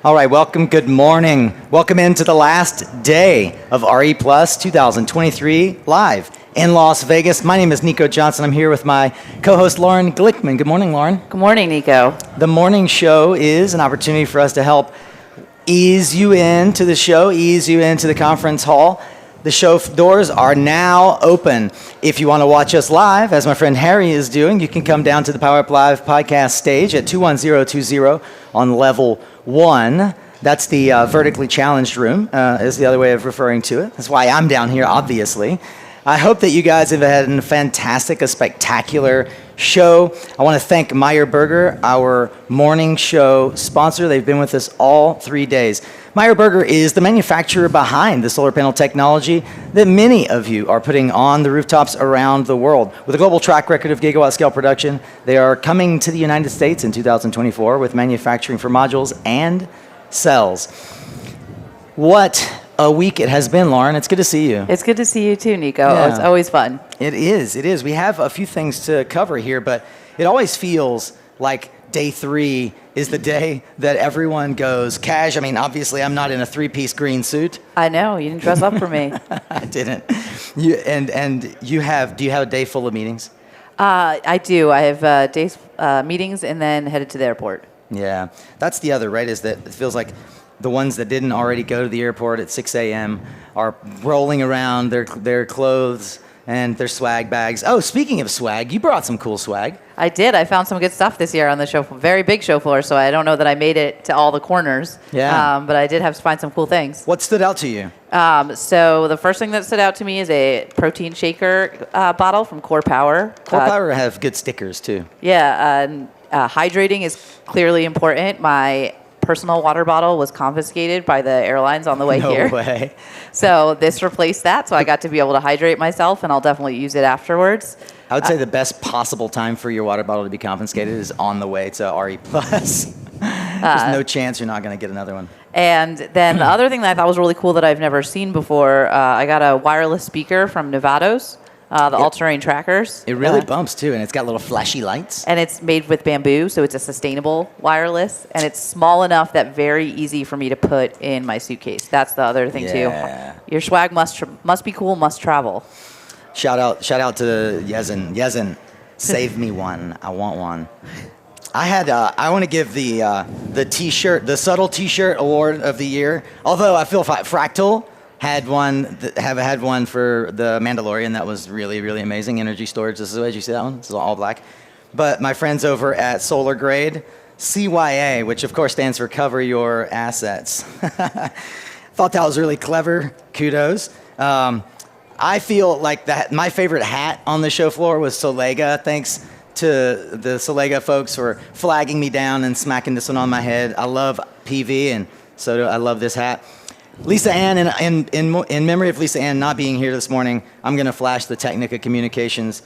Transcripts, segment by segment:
All right, welcome, good morning. Welcome into the last day of RE Plus 2023 live in Las Vegas. My name is Nico Johnson. I'm here with my co-host Lauren Glickman. Good morning, Lauren. Good morning, Nico. The morning show is an opportunity for us to help ease you into the show, ease you into the conference hall. The show doors are now open. If you want to watch us live, as my friend Harry is doing, you can come down to the PowerUp Live Podcast Stage at 21020 on level 1. That's the vertically challenged room, is the other way of referring to it. That's why I'm down here, obviously. I hope that you guys have had a fantastic, a spectacular show. I want to thank Meyer Burger, our morning show sponsor. They've been with us all 3 days. Meyer Burger is the manufacturer behind the solar panel technology that many of you are putting on the rooftops around the world. With a global track record of gigawatt scale production, they are coming to the United States in 2024 with manufacturing for modules and cells. What a week it has been, Lauren. It's good to see you. It's good to see you too, Nico. Yeah. It's always fun. It is. We have a few things to cover here, but it always feels like day 3 is the day that everyone goes cash. I mean, obviously, I'm not in a 3-piece green suit. I know. You didn't dress up for me. I didn't. Do you have a day full of meetings? I do. I have days meetings and then headed to the airport. Yeah. That's the other, right, is that it feels like the ones that didn't already go to the airport at 6 a.m. are rolling around their clothes and their swag bags. Oh, speaking of swag, you brought some cool swag. I did. I found some good stuff this year on the show, very big show floor, so I don't know that I made it to all the corners. Yeah. But I did have to find some cool things. What stood out to you? So the first thing that stood out to me is a protein shaker bottle from Core Power. Core Power have good stickers, too. Yeah. Hydrating is clearly important. My personal water bottle was confiscated by the airlines on the way here. No way. So this replaced that, so I got to be able to hydrate myself, and I'll definitely use it afterwards. I would say the best possible time for your water bottle to be confiscated is on the way to RE+. There's no chance you're not going to get another one. And then the other thing that I thought was really cool that I've never seen before, I got a wireless speaker from Nevados. The all-terrain trackers. It really bumps, too, and it's got little flashy lights. And it's made with bamboo, so it's a sustainable wireless. And it's small enough that very easy for me to put in my suitcase. That's the other thing, too. Your swag must be cool, must travel. Shout out to Yezin. Yezin, save me one. I want one. I want to give the T-shirt, the subtle T-shirt award of the year. Although I feel Fractal had one for the Mandalorian that was really, really amazing. Energy storage. This is, as you see that one? This is all black. But my friends over at Solar Grade, CYA, which of course stands for Cover Your Assets. Thought that was really clever. Kudos. I feel like that my favorite hat on the show floor was Solega. Thanks to the Solega folks for flagging me down and smacking this one on my head. I love PV, and so I love this hat. Lisa Ann, in memory of Lisa Ann not being here this morning, I'm going to flash the Technica Communications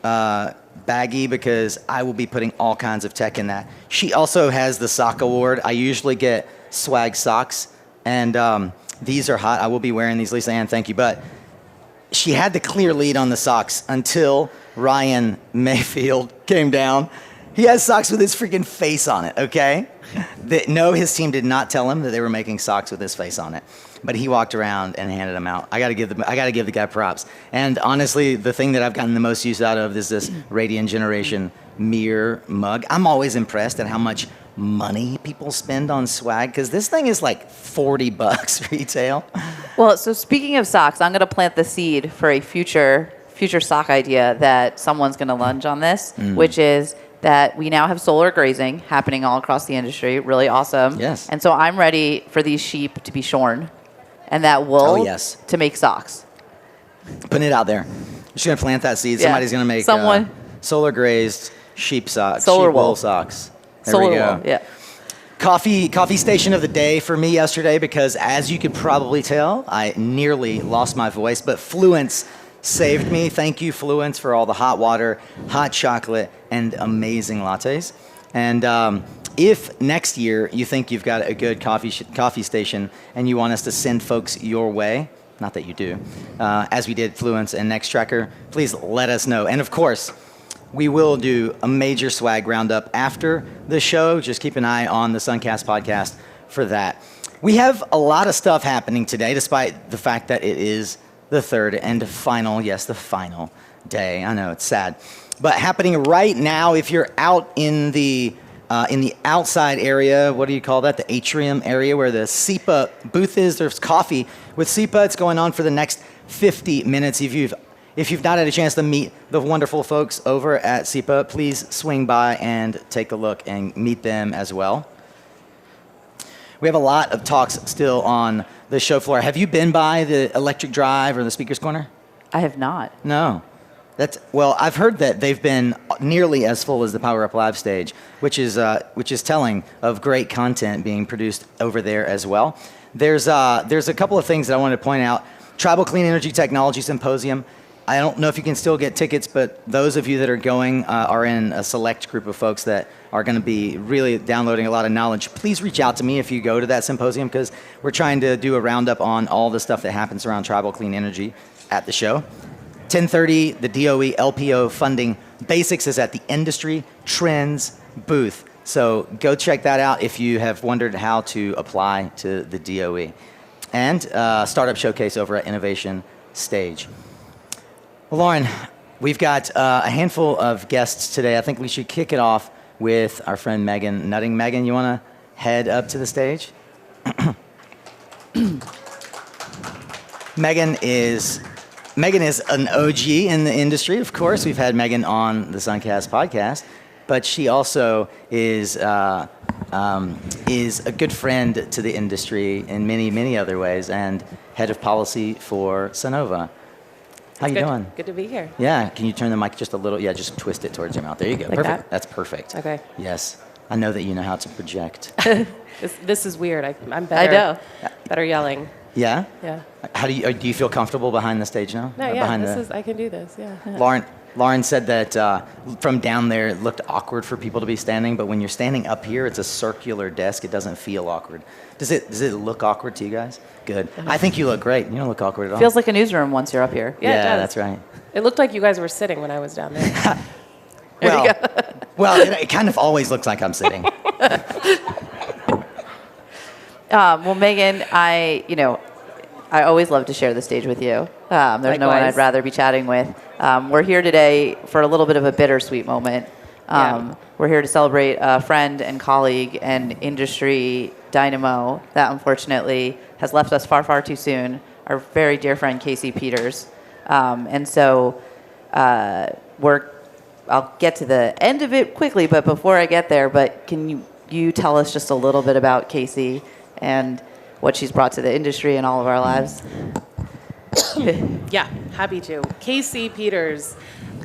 baggie because I will be putting all kinds of tech in that. She also has the sock award. I usually get swag socks, and these are hot. I will be wearing these, Lisa Ann, thank you. But she had the clear lead on the socks until Ryan Mayfield came down. He has socks with his freaking face on it, okay? No, his team did not tell him that they were making socks with his face on it. But he walked around and handed them out. I got to give the guy props. And honestly, the thing that I've gotten the most use out of is this Radiant Generation mirror mug. I'm always impressed at how much money people spend on swag because this thing is like $40 retail. Well, so speaking of socks, I'm going to plant the seed for a future sock idea that someone's going to lunge on this, which is that we now have solar grazing happening all across the industry. Really awesome. Yes. And so I'm ready for these sheep to be shorn and that wool to make socks. Putting it out there. I'm just going to plant that seed. Yeah. Somebody's going to make solar grazed sheep socks. Solar wool wool socks. There solar we go. Wool, yeah. Coffee station of the day for me yesterday because as you could probably tell, I nearly lost my voice, but Fluence saved me. Thank you, Fluence, for all the hot water, hot chocolate, and amazing lattes. And if next year you think you've got a good coffee station and you want us to send folks your way, not that you do, as we did Fluence and Nextracker, please let us know. And of course, we will do a major swag roundup after the show. Just keep an eye on the SunCast podcast for that. We have a lot of stuff happening today, despite the fact that it is the third and final, yes, the final day. I know, it's sad. But happening right now, if you're out in the outside area, what do you call that? The atrium area where the SEPA booth is. There's coffee with SEPA. It's going on for the next 50 minutes. If you've not had a chance to meet the wonderful folks over at SEPA, please swing by and take a look and meet them as well. We have a lot of talks still on the show floor. Have you been by the Electric Drive or the Speaker's Corner? I have not. No. Well, I've heard that they've been nearly as full as the PowerUp Live Stage, which is telling of great content being produced over there as well. There's a couple of things that I wanted to point out. Tribal Clean Energy Technology Symposium. I don't know if you can still get tickets, but those of you that are going are in a select group of folks that are going to be really downloading a lot of knowledge. Please reach out to me if you go to that symposium, because we're trying to do a roundup on all the stuff that happens around tribal clean energy at the show. 10:30, the DOE LPO funding basics is at the Industry Trends booth. So go check that out if you have wondered how to apply to the DOE. And Startup Showcase over at Innovation Stage. Well, Lauren, we've got a handful of guests today. I think we should kick it off with our friend Megan Nutting. Megan, you want to head up to the stage? Megan is an OG in the industry, of course. We've had Megan on the SunCast podcast, but she also is a good friend to the industry in many, many other ways, and head of policy for Sonova. How you doing? Good to be here. Yeah. Can you turn the mic just a little? Yeah, just twist it towards your mouth. There you go. Like Perfect. that? That's perfect. Okay. Yes. I know that you know how to project. This is weird. I'm better. I know. Better yelling. Yeah? Yeah. How do you feel comfortable behind the stage now? No, Or yeah. behind I can do this. Yeah. Lauren said that from down there it looked awkward for people to be standing, but when you're standing up here, it's a circular desk. It doesn't feel awkward. Does it look awkward to you guys? Good. I think you look great. You don't look awkward at all. Feels like a newsroom once you're up here. Yeah, it does. That's right. It looked like you guys were sitting when I was down there. Well, it kind of always looks like I'm sitting. Well, Megan, I always love to share the stage with you. There's no one I'd rather be chatting with. We're here today for a little bit of a bittersweet moment. We're here to celebrate a friend and colleague and industry dynamo that unfortunately has left us far, far too soon, our very dear friend Casey Peters. And so I'll get to the end of it quickly, but before I get there, can you tell us just a little bit about Casey and what she's brought to the industry and all of our lives? Yeah, happy to. Casey Peters,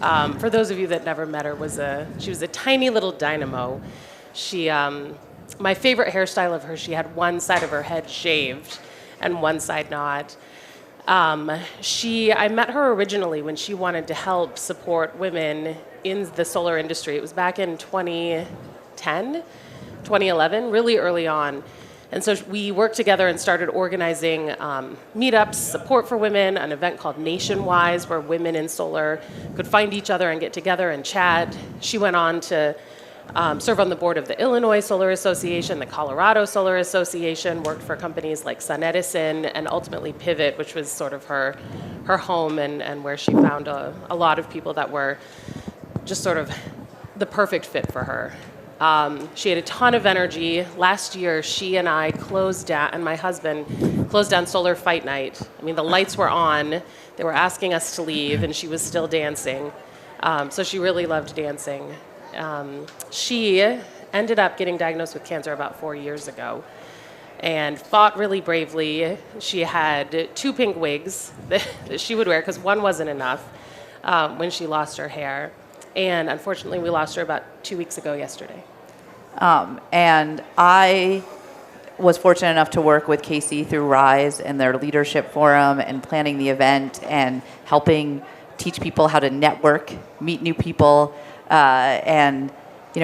for those of you that never met her, she was a tiny little dynamo. She, my favorite hairstyle of her, she had one side of her head shaved and one side not. I met her originally when she wanted to help support women in the solar industry. It was back in 2010, 2011, really early on. And so we worked together and started organizing meetups, support for women, an event called Nationwise, where women in solar could find each other and get together and chat. She went on to serve on the board of the Illinois Solar Association, the Colorado Solar Association, worked for companies like SunEdison, and ultimately Pivot, which was sort of her home and where she found a lot of people that were just sort of the perfect fit for her. She had a ton of energy. Last year, she and I and my husband closed down Solar Fight Night. I mean, the lights were on. They were asking us to leave, and she was still dancing. So she really loved dancing. She ended up getting diagnosed with cancer about 4 years ago and fought really bravely. She had 2 pink wigs that she would wear because one wasn't enough when she lost her hair. And unfortunately, we lost her about 2 weeks ago yesterday. And I was fortunate enough to work with Casey through RISE and their leadership forum and planning the event and helping teach people how to network, meet new people. And,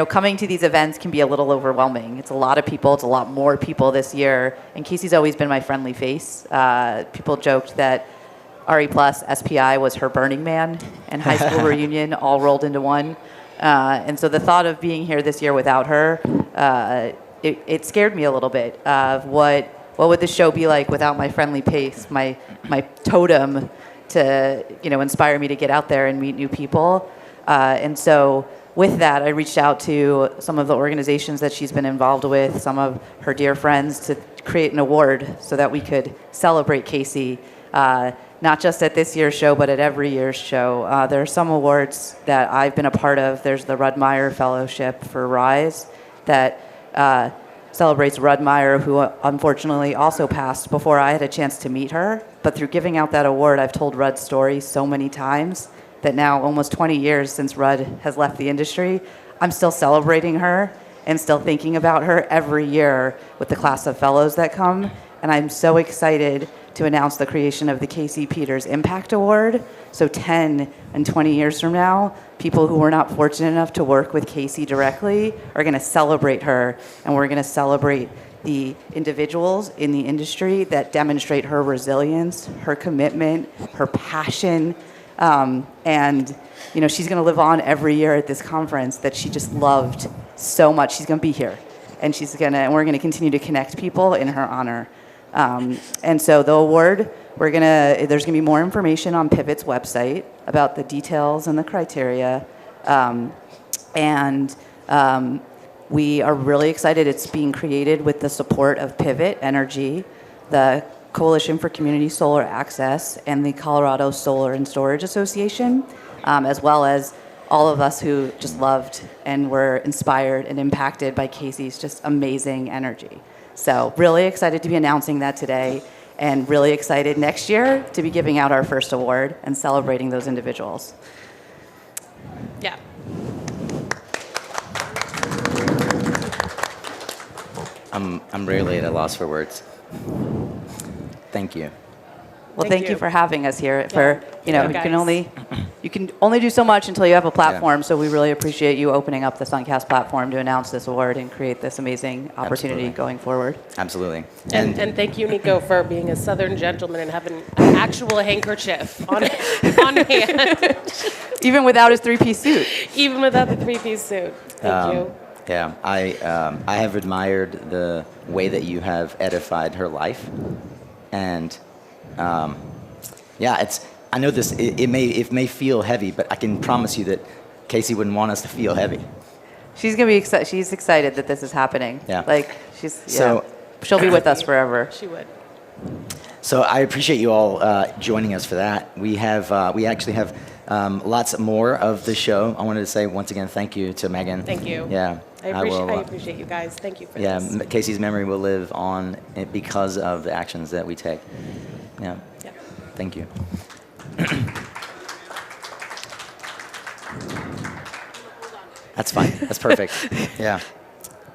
coming to these events can be a little overwhelming. It's a lot of people. It's a lot more people this year. And Casey's always been my friendly face. People joked that RE Plus SPI was her Burning Man and high school reunion all rolled into one. And so the thought of being here this year without her it scared me a little bit of what would the show be like without my friendly pace, my totem to inspire me to get out there and meet new people. And so with that, I reached out to some of the organizations that she's been involved with, some of her dear friends, to create an award so that we could celebrate Casey, not just at this year's show, but at every year's show. There are some awards that I've been a part of. There's the Rudd Meyer Fellowship for Rise that celebrates Rudd Meyer, who unfortunately also passed before I had a chance to meet her. But through giving out that award, I've told Rudd's story so many times that now, almost 20 years since Rudd has left the industry, I'm still celebrating her and still thinking about her every year with the class of fellows that come. And I'm so excited to announce the creation of the Casey Peters Impact Award. So 10 and 20 years from now, people who were not fortunate enough to work with Casey directly are going to celebrate her, and we're going to celebrate the individuals in the industry that demonstrate her resilience, her commitment, her passion, and she's going to live on every year at this conference that she just loved so much. She's going to be here, and we're going to continue to connect people in her honor. And so the award, there's going to be more information on Pivot's website about the details and the criteria. We are really excited. It's being created with the support of Pivot Energy, the Coalition for Community Solar Access, and the Colorado Solar and Storage Association, as well as all of us who just loved and were inspired and impacted by Casey's just amazing energy. So really excited to be announcing that today, and really excited next year to be giving out our first award and celebrating those individuals. Yeah. I'm really at a loss for words. Thank you. Well, thank you for having us here. Yeah. You can only do so much until you have a platform. Yeah. So we really appreciate you opening up the SunCast platform to announce this award and create this amazing opportunity going forward. Absolutely. And thank you, Nico, for being a Southern gentleman and having an actual handkerchief on hand. Even without his three-piece suit. Even without the three-piece suit. Thank you. Yeah, I have admired the way that you have edified her life, and I know this. It may feel heavy, but I can promise you that Casey wouldn't want us to feel heavy. She's gonna be excited. She's excited that this is happening. Yeah. She'll be with us forever. She would. So I appreciate you all joining us for that. We actually have lots more of the show. I wanted to say once again thank you to Megan. Thank you. Yeah. I appreciate you guys. Thank you for this. Yeah, Casey's memory will live on because of the actions that we take. Yeah. Thank you. That's fine. That's perfect. Yeah.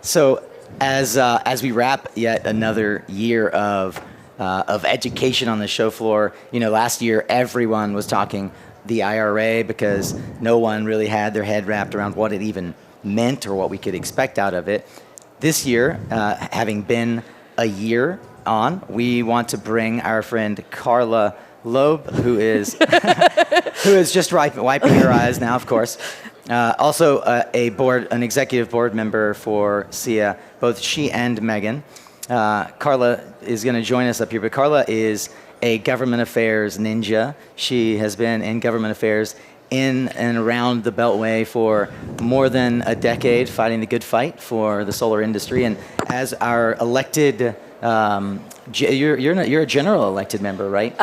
So as we wrap yet another year of education on the show floor, last year everyone was talking the IRA because no one really had their head wrapped around what it even meant or what we could expect out of it. This year, having been a year on, we want to bring our friend Carla Loeb, who is just wiping her eyes now, of course. Also, an executive board member for SIA, both she and Megan. Carla is going to join us up here, but Carla is a government affairs ninja. She has been in government affairs in and around the Beltway for more than a decade, fighting the good fight for the solar industry. And as our elected, you're a general elected member, right?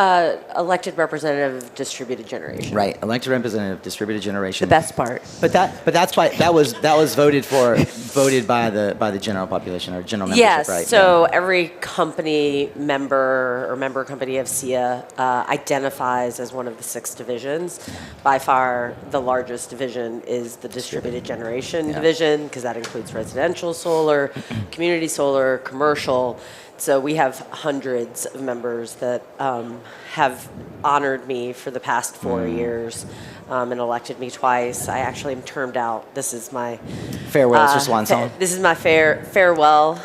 Elected representative of distributed generation. Right, elected representative of distributed generation. The best part. But that was voted by the general population or general membership, Yes, right? so every company member or member company of SIA identifies as one of the 6 divisions. By far, the largest division is the distributed generation division, because that includes residential solar, community solar, commercial. So we have hundreds of members that have honored me for the past 4 years and elected me twice. I actually am termed out. This is my farewell to Swan Song. This is my farewell.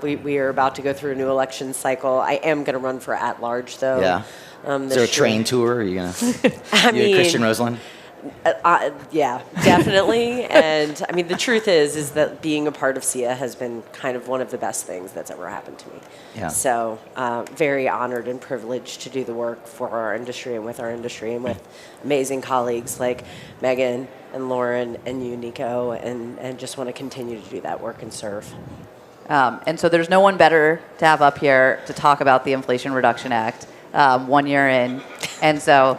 We are about to go through a new election cycle. I am going to run for at-large, though. Yeah. Is there a train tour? Are you going to? Christian Roseland? Yeah, definitely. And I mean, the truth is that being a part of SIA has been kind of one of the best things that's ever happened to me. Yeah. So very honored and privileged to do the work for our industry and with our industry and with amazing colleagues like Megan and Lauren and you, Nico, and just want to continue to do that work and serve. And so there's no one better to have up here to talk about the Inflation Reduction Act 1 year in. And so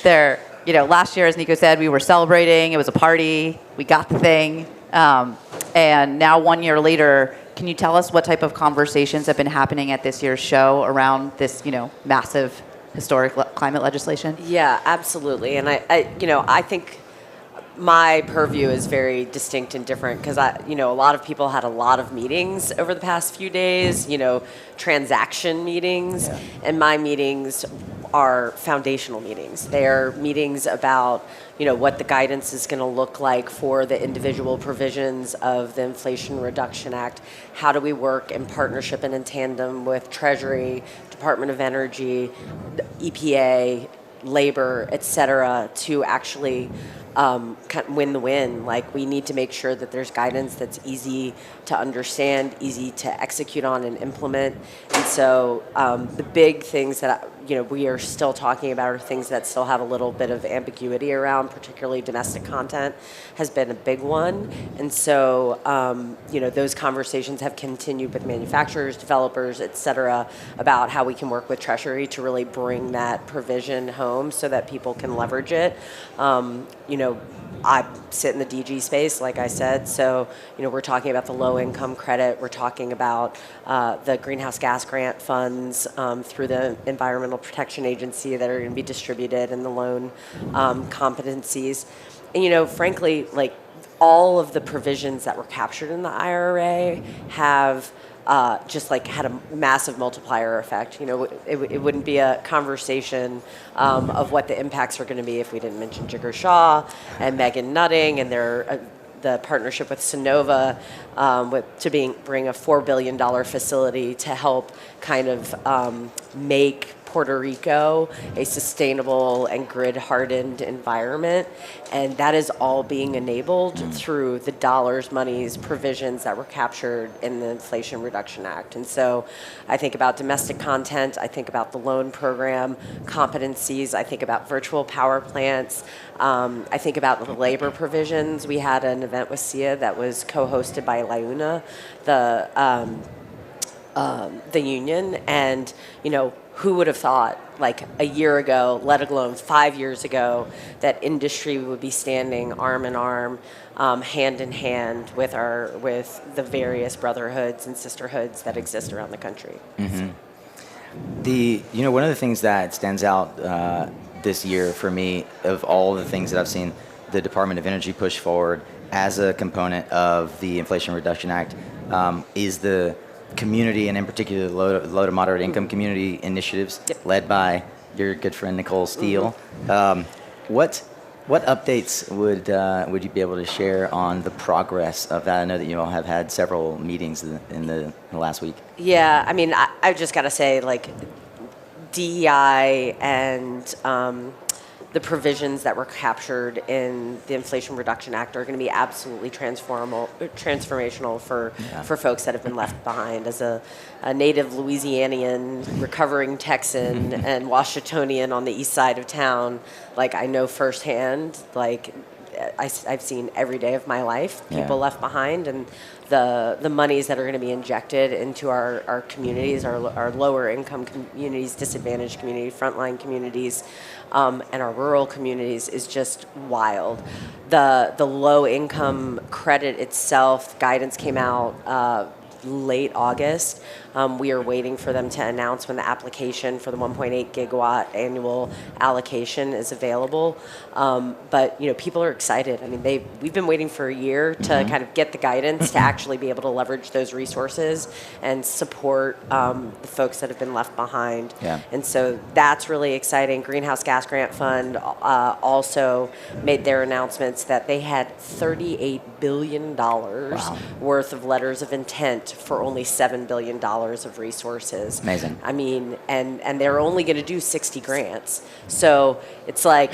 last year, as Nico said, we were celebrating. It was a party. We got the thing. And now 1 year later, can you tell us what type of conversations have been happening at this year's show around this, massive historic climate legislation? Yeah, absolutely. And I think my purview is very distinct and different because a lot of people had a lot of meetings over the past few days, transaction meetings, and my meetings are foundational meetings. They are meetings about, what the guidance is going to look like for the individual provisions of the Inflation Reduction Act. How do we work in partnership and in tandem with Treasury, Department of Energy, EPA, labor, et cetera, to actually win the win. Like, we need to make sure that there's guidance that's easy to understand, easy to execute on and implement. And so the big things that we are still talking about are things that still have a little bit of ambiguity around, particularly domestic content has been a big one. And so those conversations have continued with manufacturers, developers, et cetera, about how we can work with Treasury to really bring that provision home so that people can leverage it. I sit in the DG space, like I said, so we're talking about the low-income credit. We're talking about the greenhouse gas grant funds through the Environmental Protection Agency that are going to be distributed, and the loan competencies. And frankly, like, all of the provisions that were captured in the IRA have had a massive multiplier effect. It wouldn't be a conversation of what the impacts are going to be if we didn't mention Jigar Shah and Megan Nutting and the partnership with Sonova bring a $4 billion facility to help kind of make Puerto Rico a sustainable and grid-hardened environment. And that is all being enabled through the dollars, monies, provisions that were captured in the Inflation Reduction Act. And so I think about domestic content, I think about the loan program, competencies, I think about virtual power plants, I think about the labor provisions. We had an event with SIA that was co-hosted by LIUNA, the union, and who would have thought, like, a year ago, let alone 5 years ago, that industry would be standing arm in arm, hand in hand with the various brotherhoods and sisterhoods that exist around the country. Mm-hmm. One of the things that stands out this year for me, of all the things that I've seen the Department of Energy push forward as a component of the Inflation Reduction Act, is the community, and in particular low to moderate income community initiatives led by your good friend Nicole Steele. What updates would you be able to share on the progress of that? I know that you all have had several meetings in the last week. Yeah, I mean, I just got to say, like, DEI and the provisions that were captured in the Inflation Reduction Act are going to be absolutely transformational for folks that have been left behind. As a native Louisianian, recovering Texan, and Washingtonian on the east side of town, like, I know firsthand, like, I've seen every day of my life people left behind, and the monies that are going to be injected into our communities, our lower income communities, disadvantaged communities, frontline communities, and our rural communities is just wild. The low income credit itself, guidance came out late August. We are waiting for them to announce when the application for the 1.8 gigawatt annual allocation is available. But people are excited. I mean, we've been waiting for a year to kind of get the guidance to actually be able to leverage those resources and support the folks that have been left behind. Yeah. And so that's really exciting. Greenhouse Gas Grant Fund also made their announcements that they had $38 billion worth of letters of intent for only $7 billion of resources. Amazing. I mean, and they're only going to do 60 grants. So it's like,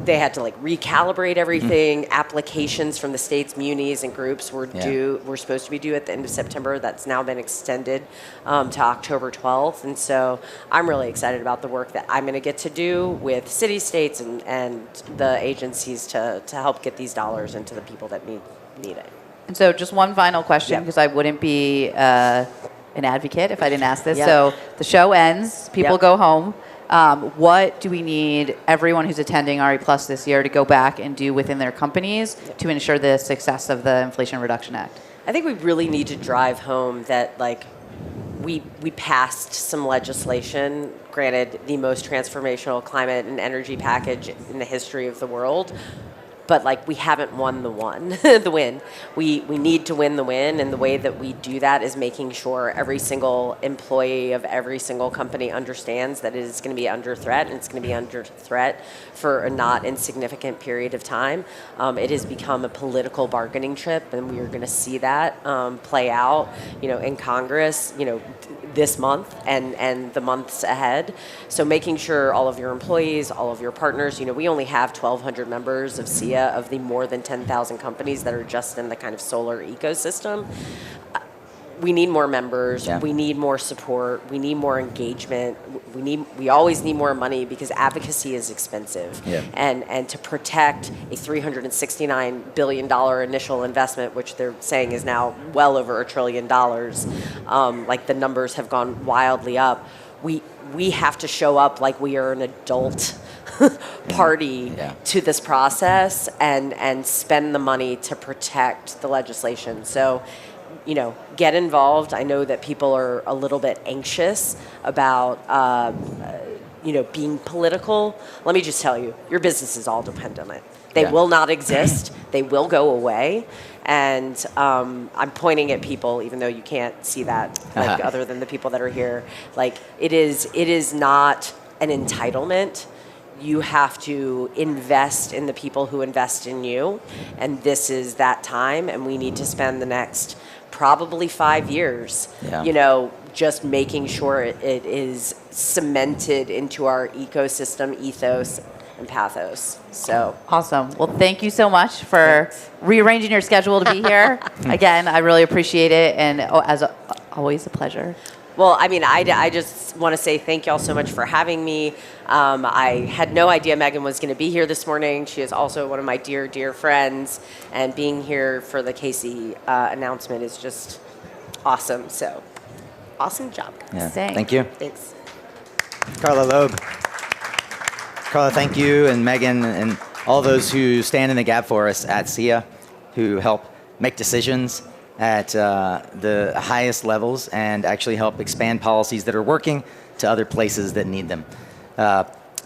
they had to like recalibrate everything. Applications from the states, munis, and groups were were supposed to be due at the end of September. That's now been extended to October 12th. And so I'm really excited about the work that I'm going to get to do with city, states, and the agencies to help get these dollars into the people that need it. And so just one final question, because I wouldn't be an advocate if I didn't ask this. So the show ends, people go home. What do we need everyone who's attending RE Plus this year to go back and do within their companies to ensure the success of the Inflation Reduction Act? I think we really need to drive home that like we passed some legislation, granted the most transformational climate and energy package in the history of the world, but like we haven't won the win. We need to win the win, and the way that we do that is making sure every single employee of every single company understands that it is going to be under threat, and it's going to be under threat for a not insignificant period of time. It has become a political bargaining chip, and we are going to see that play out, in Congress, this month and the months ahead. So making sure all of your employees, all of your partners, we only have 1,200 members of SEIA of the more than 10,000 companies that are just in the kind of solar ecosystem. We need more members. Yeah. We need more support. We need more engagement. We always need more money because advocacy is expensive. Yeah. And to protect a $369 billion initial investment, which they're saying is now well over $1 trillion, like the numbers have gone wildly up. We have to show up like we are an adult party to this process and spend the money to protect the legislation. So, get involved. I know that people are a little bit anxious about, being political. Let me just tell you, your businesses all depend on it. They will not exist. They will go away. And I'm pointing at people, even though you can't see that, other than the people that are here. Like, it is not an entitlement. You have to invest in the people who invest in you. And this is that time. And we need to spend the next probably 5 years, just making sure it is cemented into our ecosystem, ethos, and pathos. So awesome. Well, thank you so much for rearranging your schedule to be here. Again, I really appreciate it. And as always, a pleasure. Well, I mean, I just want to say thank y'all so much for having me. I had no idea Megan was going to be here this morning. She is also one of my dear, dear friends. And being here for the Casey announcement is just awesome. So, awesome job. Yeah. Thank you. Thanks. Carla Loeb. Carla, thank you, and Megan, and all those who stand in the gap for us at SEIA, who help make decisions at the highest levels and actually help expand policies that are working to other places that need them.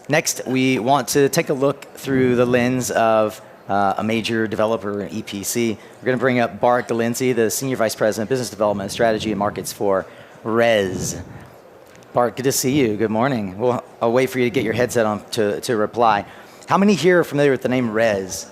Next, we want to take a look through the lens of a major developer, EPC. We're going to bring up Bart Galinzi, the Senior Vice President, Business Development, Strategy, and Markets for RES. Bart, good to see you. Good morning. Well, I'll wait for you to get your headset on to reply. How many here are familiar with the name RES?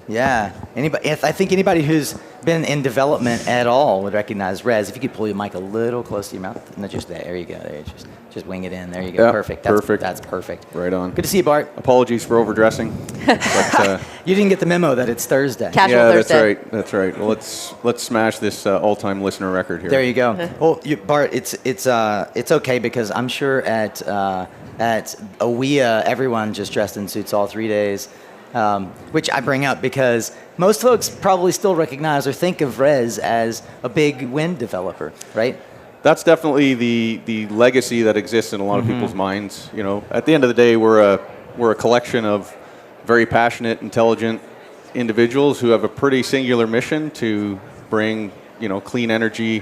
Yeah. Anybody? I think anybody who's been in development at all would recognize RES. If you could pull your mic a little close to your mouth. No, just there you go. There, just wing it in. There you go. Yeah, perfect. That's perfect. Right on. Good to see you, Bart. Apologies for overdressing. But, you didn't get the memo that it's Thursday. Casual Thursday. That's right. Well, let's smash this all-time listener record here. There you go. Well, Bart, it's okay because I'm sure at AWEA everyone just dressed in suits all 3 days. Which I bring up because most folks probably still recognize or think of RES as a big wind developer, right? That's definitely the legacy that exists in a lot of people's minds. At the end of the day, we're a collection of very passionate, intelligent individuals who have a pretty singular mission to bring, clean energy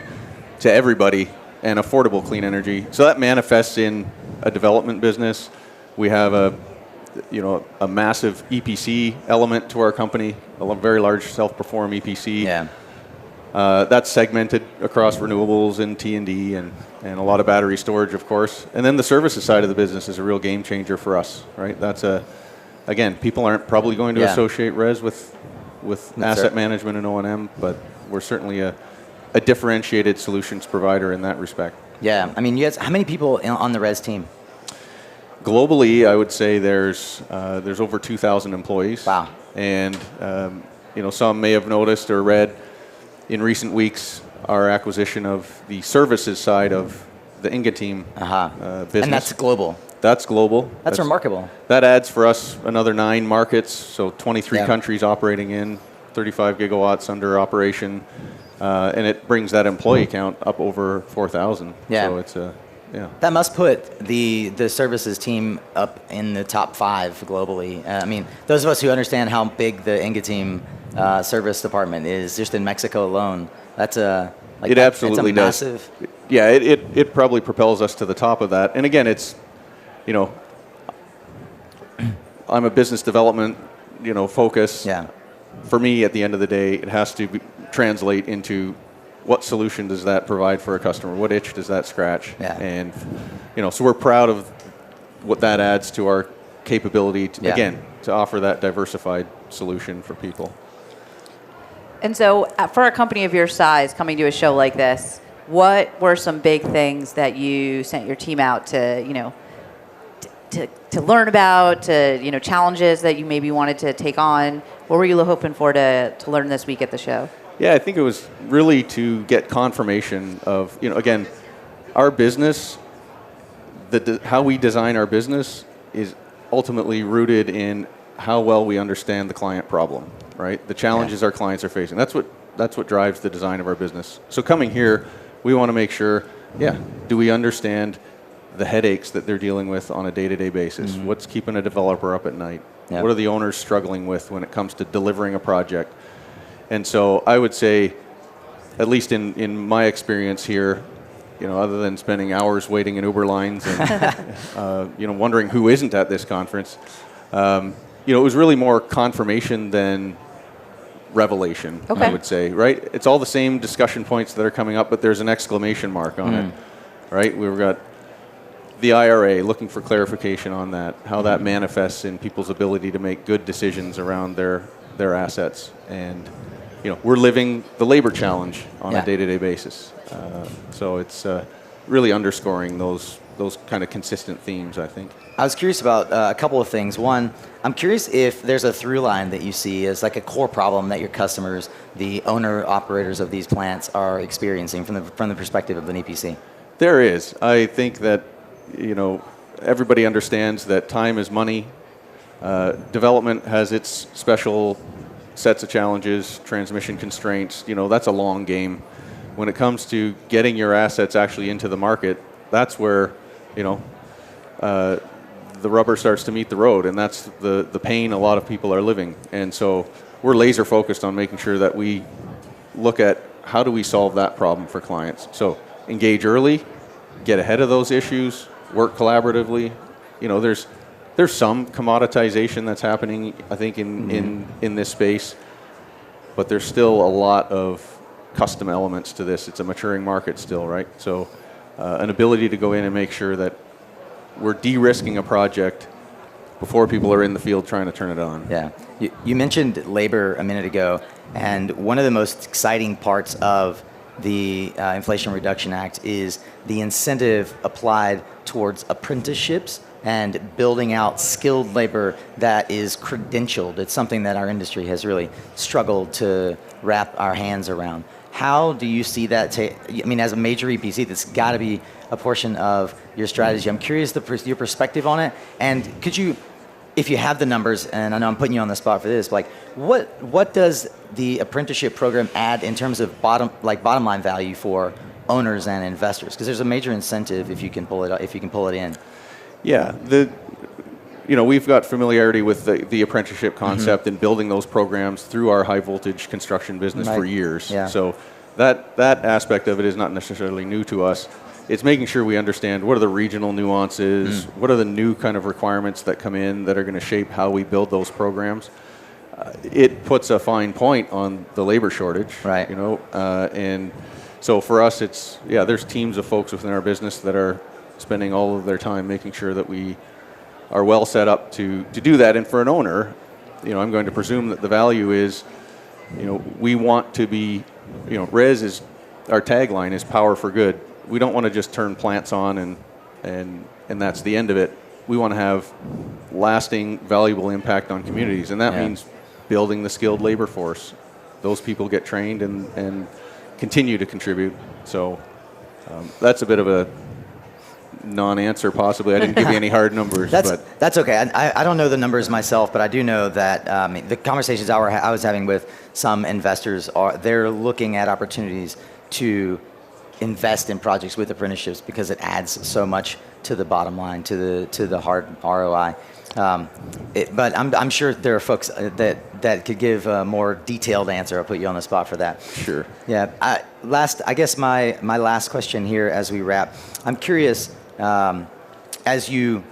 to everybody and affordable clean energy. So that manifests in a development business. We have a massive EPC element to our company, a very large self-perform EPC. Yeah. That's segmented across renewables and T&D and a lot of battery storage, of course. And then the services side of the business is a real game changer for us, right? That's again, people aren't probably going to associate RES with asset management and O&M, but we're certainly a differentiated solutions provider in that respect. Yeah. I mean, you guys, how many people on the RES team? Globally, I would say there's over 2,000 employees. Wow. And some may have noticed or read in recent weeks our acquisition of the services side of the Inga team business. And that's global. That's global. That's remarkable. That adds for us another 9 markets, so 23 Yeah. countries operating in, 35 gigawatts under operation, and it brings that employee count up over 4,000. Yeah. So it's That must put the services team up in the top 5 globally. I mean, those of us who understand how big the Inga team service department is, just in Mexico alone, that's it absolutely it's a does. massive. Yeah, it probably propels us to the top of that. And again, it's, I'm a business development, focus. Yeah. For me, at the end of the day, it has to translate into what solution does that provide for a customer? What itch does that scratch? Yeah. And, so we're proud of what that adds to our capability, to offer that diversified solution for people. And so for a company of your size coming to a show like this, what were some big things that you sent your team out to, to learn about, to, challenges that you maybe wanted to take on? What were you hoping for to learn this week at the show? Yeah, I think it was really to get confirmation of, again, our business, how we design our business is ultimately rooted in how well we understand the client problem, right? The challenges our clients are facing. That's what drives the design of our business. So coming here, we want to make sure, do we understand the headaches that they're dealing with on a day-to-day basis? Mm-hmm. What's keeping a developer up at night? Yep. What are the owners struggling with when it comes to delivering a project? And so I would say, at least in my experience here, other than spending hours waiting in Uber lines and wondering who isn't at this conference, it was really more confirmation than revelation, okay. I would say, right? It's all the same discussion points that are coming up, but there's an exclamation mark on it, right? We've got the IRA, looking for clarification on that, how that manifests in people's ability to make good decisions around their assets. And, we're living the labor challenge on a day-to-day basis. So it's really underscoring those kind of consistent themes, I think. I was curious about a couple of things. One, I'm curious if there's a through line that you see as like a core problem that your customers, the owner-operators of these plants, are experiencing from the perspective of an EPC. There is. I think that, everybody understands that time is money. Development has its special sets of challenges, transmission constraints. That's a long game. When it comes to getting your assets actually into the market, that's where, the rubber starts to meet the road, and that's the pain a lot of people are living. And so we're laser focused on making sure that we look at how do we solve that problem for clients. So engage early, get ahead of those issues, work collaboratively. There's some commoditization that's happening, I think, in this space, but there's still a lot of custom elements to this. It's a maturing market still, right? So an ability to go in and make sure that we're de-risking a project before people are in the field trying to turn it on. Yeah. You mentioned labor a minute ago, and one of the most exciting parts of the Inflation Reduction Act is the incentive applied towards apprenticeships and building out skilled labor that is credentialed. It's something that our industry has really struggled to wrap our hands around. How do you see that? As a major EPC, that's got to be a portion of your strategy. I'm curious your perspective on it. And could you, if you have the numbers, and I know I'm putting you on the spot for this, like what does the apprenticeship program add in terms of bottom line value for owners and investors? Because there's a major incentive if you can pull it in. Yeah, we've got familiarity with the apprenticeship concept and building those programs through our high voltage construction business for years. Yeah. So that aspect of it is not necessarily new to us. It's making sure we understand what are the regional nuances, what are the new kind of requirements that come in that are going to shape how we build those programs. It puts a fine point on the labor shortage, right? And so for us, it's there's teams of folks within our business that are spending all of their time making sure that we are well set up to do that. And for an owner, I'm going to presume that the value is, we want to be, RES is, our tagline is power for good. We don't want to just turn plants on and that's the end of it. we want to have lasting, valuable impact on communities, and that means building the skilled labor force. Those people get trained and continue to contribute. So that's a bit of a non-answer, possibly. I didn't give you any hard numbers. That's okay. I don't know the numbers myself, but I do know that the conversations I was having with some investors they're looking at opportunities to invest in projects with apprenticeships because it adds so much to the bottom line, to the hard ROI. But I'm sure there are folks that could give a more detailed answer. I'll put you on the spot for that. Sure. Yeah. I guess my last question here as we wrap. I'm curious, as you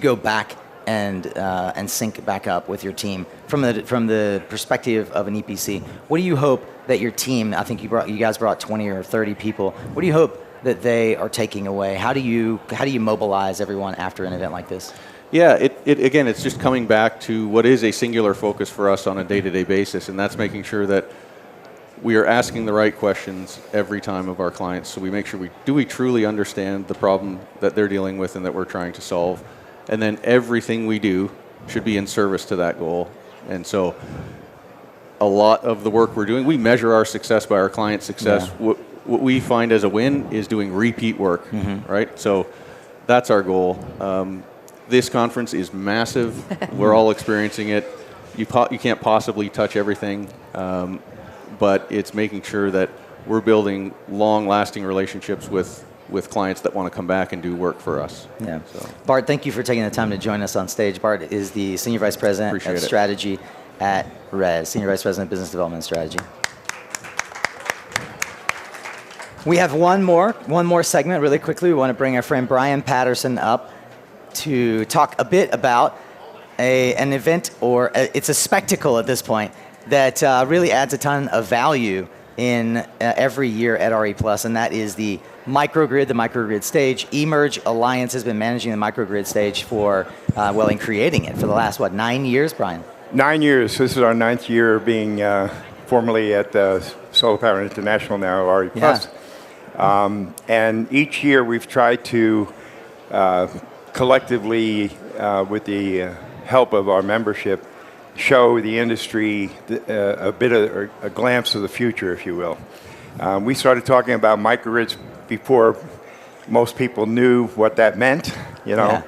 go back and sync back up with your team from the perspective of an EPC, what do you hope that your team? I think you guys brought 20 or 30 people. What do you hope that they are taking away? How do you mobilize everyone after an event like this? Yeah, again, it's just coming back to what is a singular focus for us on a day-to-day basis, and that's making sure that we are asking the right questions every time of our clients. So we make sure we truly understand the problem that they're dealing with and that we're trying to solve, and then everything we do should be in service to that goal. And so a lot of the work we're doing, we measure our success by our client's success. Yeah. What we find as a win is doing repeat work, right? So that's our goal. This conference is massive. We're all experiencing it. You can't possibly touch everything, but it's making sure that we're building long-lasting relationships with clients that want to come back and do work for us. Yeah. So. Bart, thank you for taking the time to join us on stage. Bart is the Senior Vice President of Strategy at RES, Senior Vice President of Business Development and Strategy. We have one more segment really quickly. We want to bring our friend Brian Patterson up to talk a bit about an event, or it's a spectacle at this point, that really adds a ton of value in every year at RE+, and that is the microgrid stage. eMerge Alliance has been managing the microgrid stage for, in creating it for the last, 9 years, Brian? 9 years. This is our 9th year being formerly at Solar Power International, now RE+. Yeah. And each year we've tried to collectively, with the help of our membership, show the industry a bit of a glimpse of the future, if you will. We started talking about microgrids before most people knew what that meant, you know.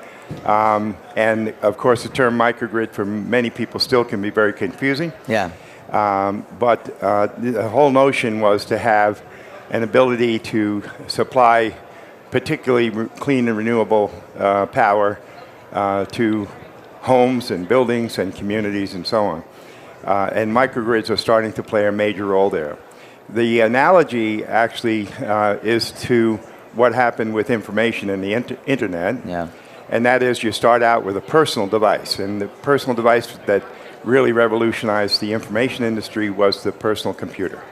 Yeah. And of course, the term microgrid for many people still can be very confusing. Yeah. But the whole notion was to have an ability to supply particularly clean and renewable power to homes and buildings and communities and so on. And microgrids are starting to play a major role there. The analogy actually is to what happened with information in the internet. Yeah. And that is, you start out with a personal device. And the personal device that really revolutionized the information industry was the personal computer.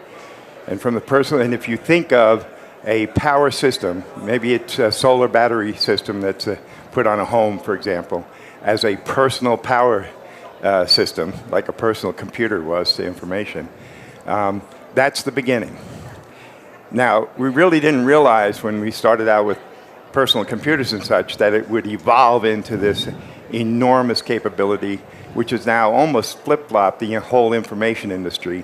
And from the personal, and if you think of a power system, maybe it's a solar battery system that's put on a home, for example, as a personal power system, like a personal computer was to information. That's the beginning. Now, we really didn't realize when we started out with personal computers and such that it would evolve into this enormous capability, which is now almost flip-flopped the whole information industry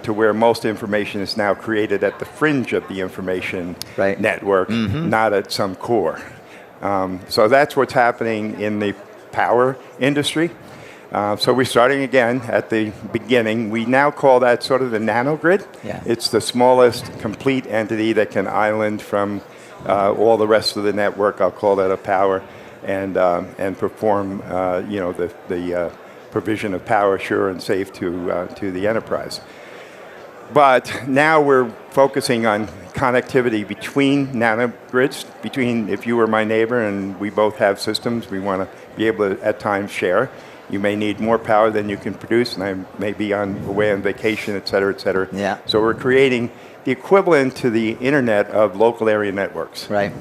to where most information is now created at the fringe of the information network, not at some core. So that's what's happening in the power industry. So we're starting again at the beginning. We now call that sort of the nanogrid. Yeah. It's the smallest complete entity that can island from all the rest of the network. I'll call that a power, and perform the provision of power sure and safe to the enterprise. But now we're focusing on connectivity between nanogrids, between if you were my neighbor and we both have systems, we want to be able to at times share. You may need more power than you can produce, and I may be away on vacation, et cetera, et cetera. Yeah. So we're creating the equivalent to the internet of local area networks. Right.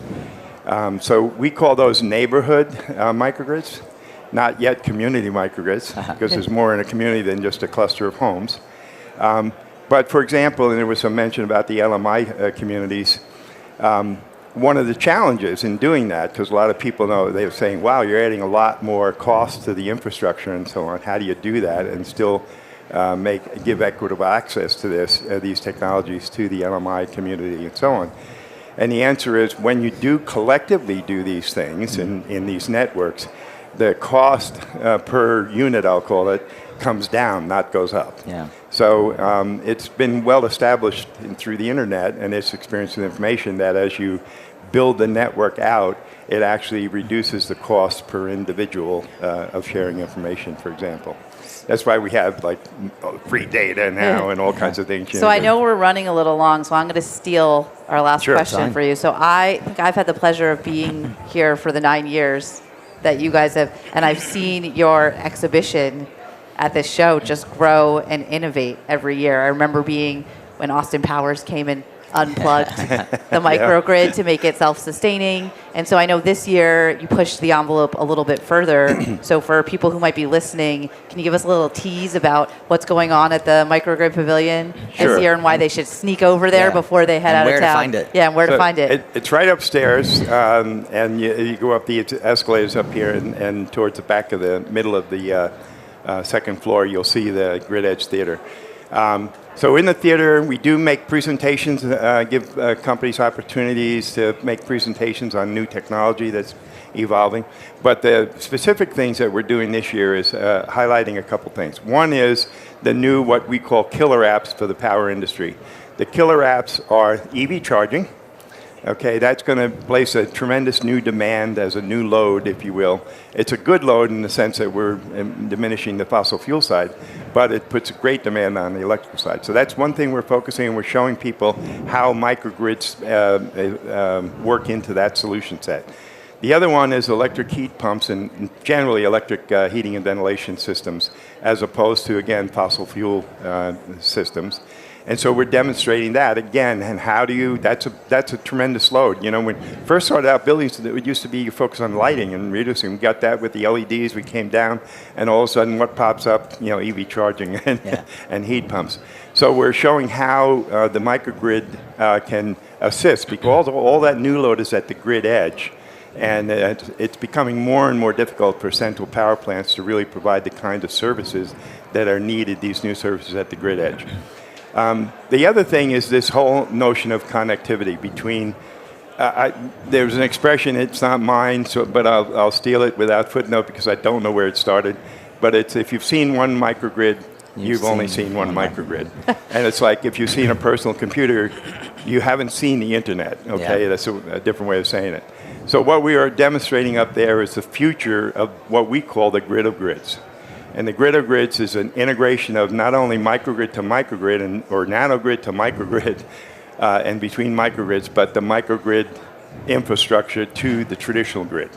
So we call those neighborhood microgrids, not yet community microgrids, because there's more in a community than just a cluster of homes. But for example, and there was some mention about the LMI communities, one of the challenges in doing that, because a lot of people know, they're saying, wow, you're adding a lot more cost to the infrastructure and so on. How do you do that and still give equitable access to these technologies to the LMI community and so on? And the answer is, when you do collectively do these things in these networks, the cost per unit, I'll call it, comes down, not goes up. Yeah. So it's been well established through the internet and its experience with information that as you build the network out, it actually reduces the cost per individual of sharing information, for example. That's why we have like free data now and all kinds of things. So I know we're running a little long, so I'm going to steal our last question for you. So I think I've had the pleasure of being here for the 9 years that you guys have, and I've seen your exhibition at this show just grow and innovate every year. I remember being when Austin Powers came and unplugged the microgrid to make it self-sustaining. And so I know this year you pushed the envelope a little bit further. So for people who might be listening, can you give us a little tease about what's going on at the Microgrid Pavilion this year and why they should sneak over there before they head out of town? Where to find it. Yeah, and where to find it. It's right upstairs, and you go up the escalators up here, and towards the back of the middle of the second floor, you'll see the Grid Edge Theater. So in the theater, we do make presentations, give companies opportunities to make presentations on new technology that's evolving. But the specific things that we're doing this year is highlighting a couple things. One is the new, what we call killer apps for the power industry. The killer apps are EV charging. Okay, that's going to place a tremendous new demand as a new load, if you will. It's a good load in the sense that we're diminishing the fossil fuel side, but it puts a great demand on the electrical side. So that's one thing we're focusing on. We're showing people how microgrids work into that solution set. The other one is electric heat pumps and generally electric heating and ventilation systems, as opposed to, again, fossil fuel systems. And so we're demonstrating that again, and how do you, that's a tremendous load. You know, when first started out buildings, it used to be you focus on lighting and reducing. We got that with the LEDs, we came down, and all of a sudden what pops up, you know, EV charging and heat pumps. So we're showing how the microgrid can assist, because all that new load is at the grid edge. And it's becoming more and more difficult for central power plants to really provide the kind of services that are needed, these new services at the grid edge. The other thing is this whole notion of connectivity between, there's an expression, it's not mine, but I'll steal it without footnote because I don't know where it started, but it's if you've seen one microgrid, you've only seen one microgrid. And it's like if you've seen a personal computer, you haven't seen the internet, okay? Yeah. That's a different way of saying it. So what we are demonstrating up there is the future of what we call the grid of grids. And the grid of grids is an integration of not only microgrid to microgrid or nanogrid to microgrid and between microgrids, but the microgrid infrastructure to the traditional grid.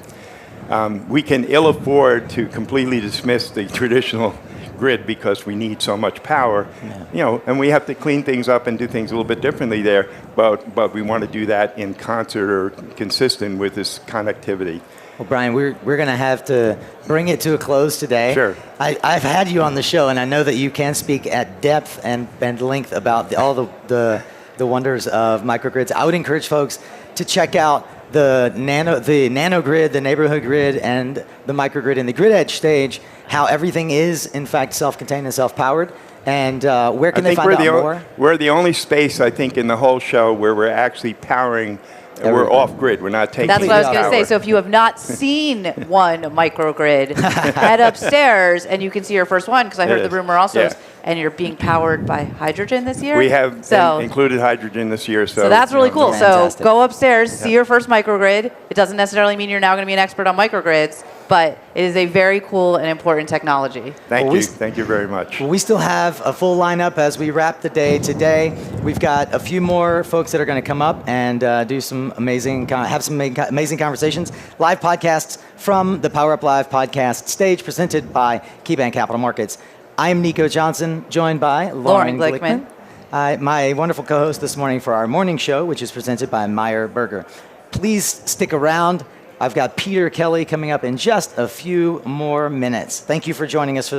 We can ill afford to completely dismiss the traditional grid because we need so much power, you know, and we have to clean things up and do things a little bit differently there, but we want to do that in concert or consistent with this connectivity. Well, Brian, we're going to have to bring it to a close today. Sure. I've had you on the show, and I know that you can speak at depth and length about all the wonders of microgrids. I would encourage folks to check out the nanogrid, the neighborhood grid, and the microgrid in the Grid Edge stage, how everything is, in fact, self-contained and self-powered. And where can they find out more? We're the only space, I think, in the whole show where we're actually powering. We're off-grid. We're not taking That's what I was going to power. say. So if you have not seen one microgrid, head upstairs and you can see your first one, because I heard the rumor also is, and you're being powered by hydrogen this year? We have included hydrogen this year. So that's really cool. Fantastic. So go upstairs, see your first microgrid. It doesn't necessarily mean you're now going to be an expert on microgrids, but it is a very cool and important technology. Thank you. Thank you very much. We still have a full lineup as we wrap the day today. We've got a few more folks that are going to come up and do some amazing conversations. Live podcasts from the PowerUp Live Podcast Stage, presented by KeyBank Capital Markets. I'm Nico Johnson, joined by Lauren Glickman. My wonderful co-host this morning for our morning show, which is presented by Meyer Burger. Please stick around. I've got Peter Kelly coming up in just a few more minutes. Thank you for joining us for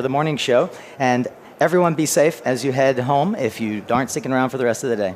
the morning show. And everyone be safe as you head home if you aren't sticking around for the rest of the day.